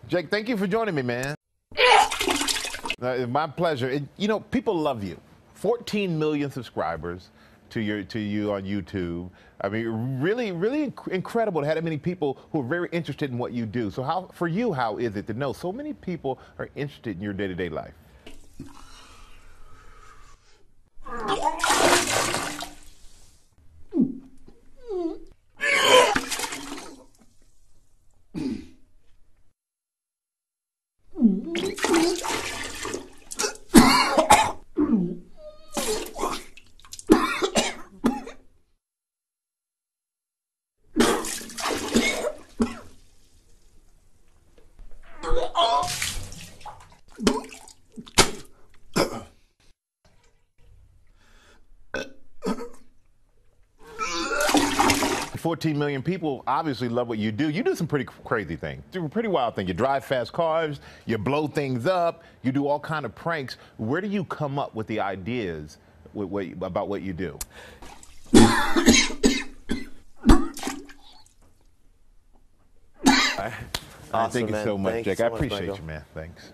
Jake, thank you for joining me, man. My pleasure. You know, people love you. 14 million subscribers to you on YouTube. I mean, really incredible to have that many people who are very interested in what you do. So for you, how is it to know so many people are interested in your day-to-day life? 14 million people obviously love what you do. You do some pretty crazy things, do pretty wild things. You drive fast cars, you blow things up, you do all kind of pranks. Where do you come up with the ideas about what you do? Awesome, Thank you so much, Thanks Jake. so I much, appreciate Michael. you, man. Thanks.